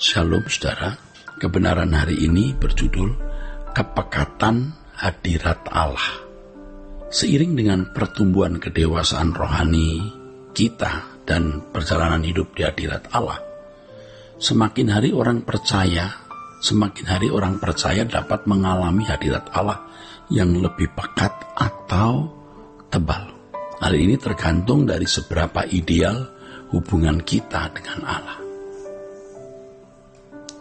Shalom saudara, kebenaran hari ini berjudul Kepekatan Hadirat Allah. Seiring dengan pertumbuhan kedewasaan rohani kita dan perjalanan hidup di hadirat Allah, semakin hari orang percaya dapat mengalami hadirat Allah yang lebih pekat atau tebal. Hal ini tergantung dari seberapa ideal hubungan kita dengan Allah.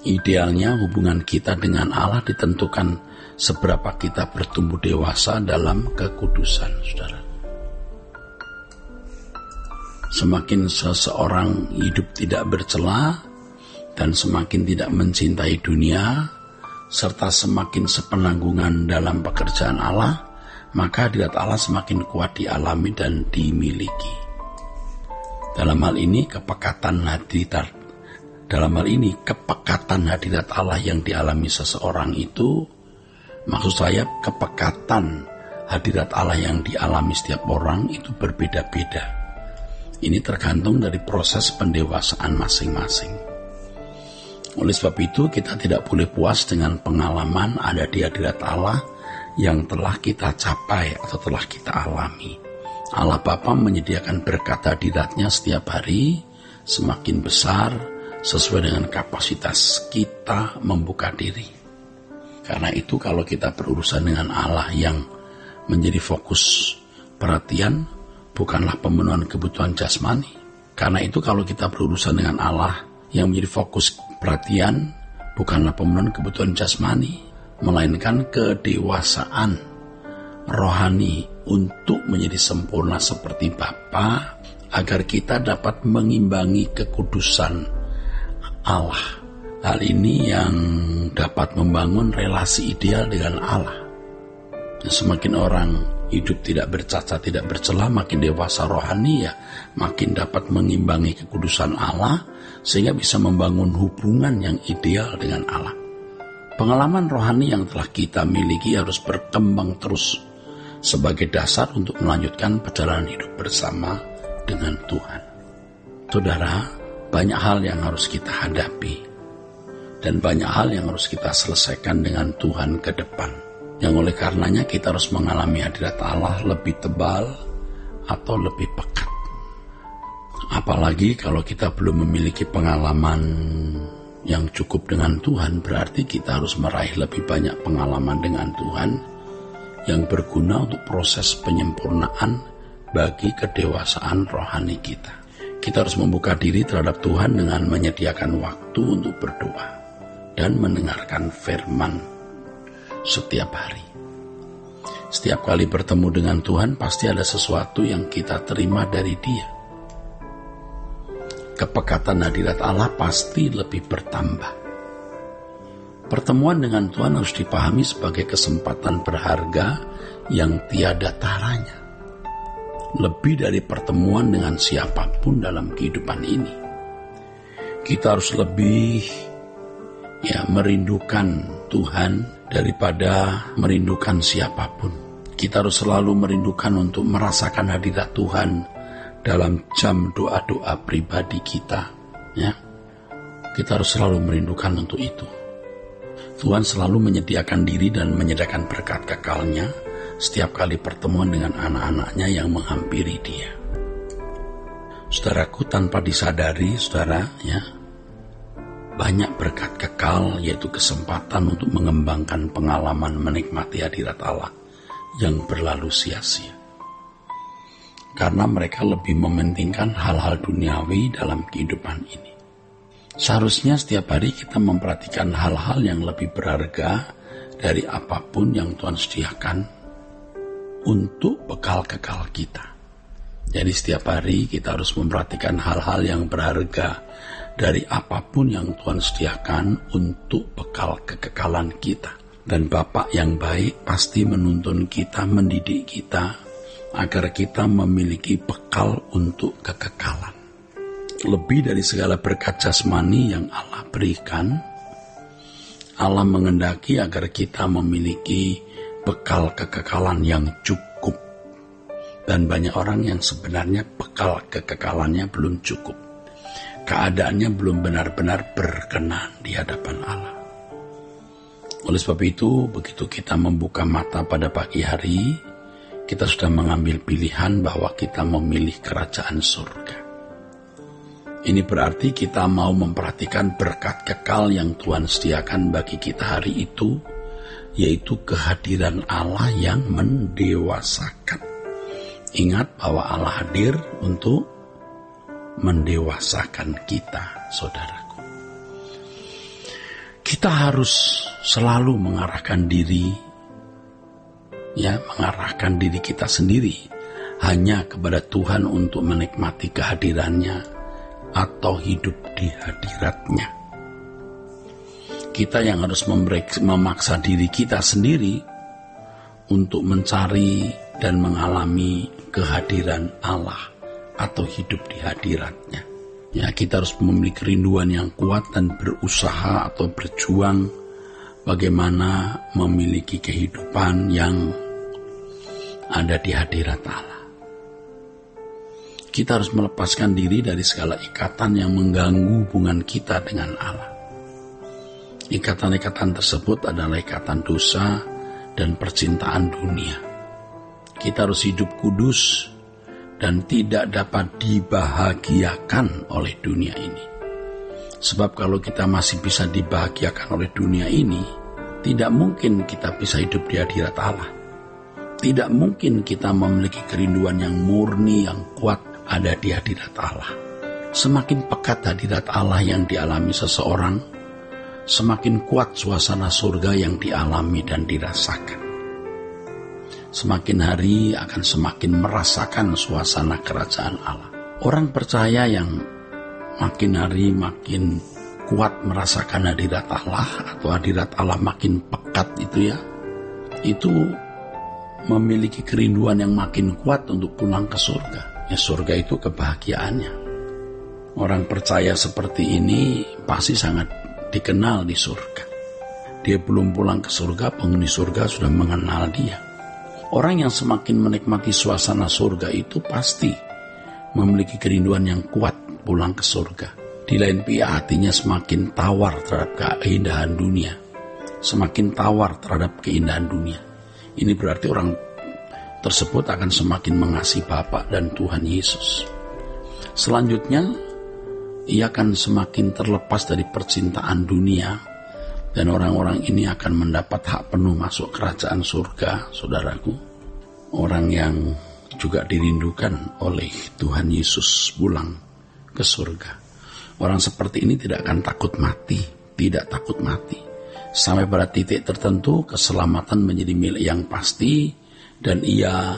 Idealnya hubungan kita dengan Allah ditentukan seberapa kita bertumbuh dewasa dalam kekudusan, saudara. Semakin seseorang hidup tidak bercela dan semakin tidak mencintai dunia, serta semakin sepenanggungan dalam pekerjaan Allah, maka hadirat Allah semakin kuat dialami dan dimiliki. Dalam hal ini kepekatan hadirat Allah yang dialami seseorang itu, maksud saya kepekatan hadirat Allah yang dialami setiap orang itu berbeda-beda. Ini tergantung dari proses pendewasaan masing-masing. Oleh sebab itu kita tidak boleh puas dengan pengalaman ada di hadirat Allah yang telah kita capai atau telah kita alami. Allah Bapa menyediakan berkat hadiratnya setiap hari semakin besar sesuai dengan kapasitas kita membuka diri. Karena itu kalau kita berurusan dengan Allah yang menjadi fokus perhatian, bukanlah pemenuhan kebutuhan jasmani. Karena itu kalau kita berurusan dengan Allah yang menjadi fokus perhatian, bukanlah pemenuhan kebutuhan jasmani, melainkan kedewasaan rohani untuk menjadi sempurna seperti Bapa, agar kita dapat mengimbangi kekudusan Allah. Hal ini yang dapat membangun relasi ideal dengan Allah. Semakin orang hidup tidak bercacat, tidak bercela, makin dewasa rohani makin dapat mengimbangi kekudusan Allah sehingga bisa membangun hubungan yang ideal dengan Allah. Pengalaman rohani yang telah kita miliki harus berkembang terus sebagai dasar untuk melanjutkan perjalanan hidup bersama dengan Tuhan. Saudara, banyak hal yang harus kita hadapi dan banyak hal yang harus kita selesaikan dengan Tuhan ke depan, yang oleh karenanya kita harus mengalami hadirat Allah lebih tebal atau lebih pekat. Apalagi kalau kita belum memiliki pengalaman yang cukup dengan Tuhan, berarti kita harus meraih lebih banyak pengalaman dengan Tuhan yang berguna untuk proses penyempurnaan bagi kedewasaan rohani kita. Kita harus membuka diri terhadap Tuhan dengan menyediakan waktu untuk berdoa dan mendengarkan firman setiap hari. Setiap kali bertemu dengan Tuhan pasti ada sesuatu yang kita terima dari Dia. Kepekatan hadirat Allah pasti lebih bertambah. Pertemuan dengan Tuhan harus dipahami sebagai kesempatan berharga yang tiada taranya. Lebih dari pertemuan dengan siapapun dalam kehidupan ini. Kita harus lebih merindukan Tuhan daripada merindukan siapapun. Kita harus selalu merindukan untuk merasakan hadirat Tuhan dalam jam doa-doa pribadi kita. Kita harus selalu merindukan untuk itu. Tuhan selalu menyediakan diri dan menyediakan berkat kekalnya setiap kali pertemuan dengan anak-anaknya yang menghampiri Dia. Saudaraku, tanpa disadari, banyak berkat kekal, yaitu kesempatan untuk mengembangkan pengalaman menikmati hadirat Allah yang berlalu sia-sia. Karena mereka lebih mementingkan hal-hal duniawi dalam kehidupan ini. Seharusnya setiap hari kita memperhatikan hal-hal yang lebih berharga dari apapun yang Tuhan sediakan untuk bekal kekal kita. Jadi setiap hari kita harus memperhatikan hal-hal yang berharga dari apapun yang Tuhan sediakan untuk bekal kekekalan kita. Dan Bapa yang baik pasti menuntun kita, mendidik kita, agar kita memiliki bekal untuk kekekalan. Lebih dari segala berkat jasmani yang Allah berikan, Allah menghendaki agar kita memiliki bekal kekekalan yang cukup. Dan banyak orang yang sebenarnya bekal kekekalannya belum cukup. keadaannya belum benar-benar berkenan di hadapan Allah. Oleh sebab itu, begitu kita membuka mata pada pagi hari, kita sudah mengambil pilihan bahwa kita memilih kerajaan surga. Ini berarti kita mau memperhatikan berkat kekal yang Tuhan sediakan bagi kita hari itu, yaitu kehadiran Allah yang mendewasakan. Ingat bahwa Allah hadir untuk mendewasakan kita, saudaraku. Kita harus selalu mengarahkan diri kita sendiri hanya kepada Tuhan untuk menikmati kehadirannya atau hidup di hadiratnya. Kita yang harus memaksa diri kita sendiri untuk mencari dan mengalami kehadiran Allah atau hidup di hadiratnya. Ya, kita harus memiliki kerinduan yang kuat dan berusaha atau berjuang bagaimana memiliki kehidupan yang ada di hadirat Allah. Kita harus melepaskan diri dari segala ikatan yang mengganggu hubungan kita dengan Allah. Ikatan-ikatan tersebut adalah ikatan dosa dan percintaan dunia. Kita harus hidup kudus dan tidak dapat dibahagiakan oleh dunia ini. Sebab kalau kita masih bisa dibahagiakan oleh dunia ini, tidak mungkin kita bisa hidup di hadirat Allah. Tidak mungkin kita memiliki kerinduan yang murni, yang kuat ada di hadirat Allah. Semakin pekat hadirat Allah yang dialami seseorang, semakin kuat suasana surga yang dialami dan dirasakan. Semakin hari akan semakin merasakan suasana kerajaan Allah. Orang percaya yang makin hari makin kuat merasakan hadirat Allah atau hadirat Allah makin pekat itu memiliki kerinduan yang makin kuat untuk pulang ke surga. Ya, surga itu kebahagiaannya. Orang percaya seperti ini pasti sangat dikenal di surga. Dia belum pulang ke surga, penghuni surga sudah mengenal dia. Orang yang semakin menikmati suasana surga itu pasti memiliki kerinduan yang kuat pulang ke surga. Di lain pihak hatinya semakin tawar terhadap keindahan dunia. Semakin tawar terhadap keindahan dunia. Ini berarti orang tersebut akan semakin mengasihi Bapa dan Tuhan Yesus. Selanjutnya, ia akan semakin terlepas dari percintaan dunia, dan orang-orang ini akan mendapat hak penuh masuk kerajaan surga, saudaraku. Orang yang juga dirindukan oleh Tuhan Yesus pulang ke surga. Orang seperti ini tidak akan takut mati, tidak takut mati. Sampai pada titik tertentu, keselamatan menjadi milik yang pasti, dan ia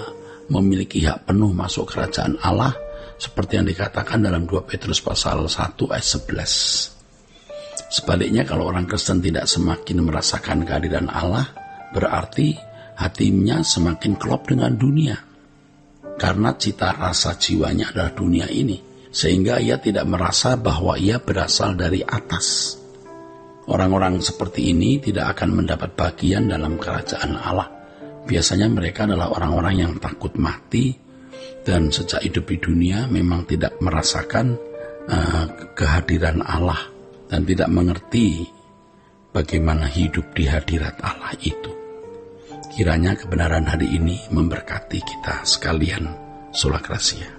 memiliki hak penuh masuk kerajaan Allah, seperti yang dikatakan dalam 2 Petrus pasal 1 ayat 11. Sebaliknya, kalau orang Kristen tidak semakin merasakan kehadiran Allah, berarti hatinya semakin klop dengan dunia. Karena cita rasa jiwanya adalah dunia ini, sehingga ia tidak merasa bahwa ia berasal dari atas. Orang-orang seperti ini tidak akan mendapat bagian dalam kerajaan Allah. Biasanya mereka adalah orang-orang yang takut mati, dan sejak hidup di dunia memang tidak merasakan kehadiran Allah, dan tidak mengerti bagaimana hidup di hadirat Allah itu. Kiranya kebenaran hari ini memberkati kita sekalian. Sola Gracia.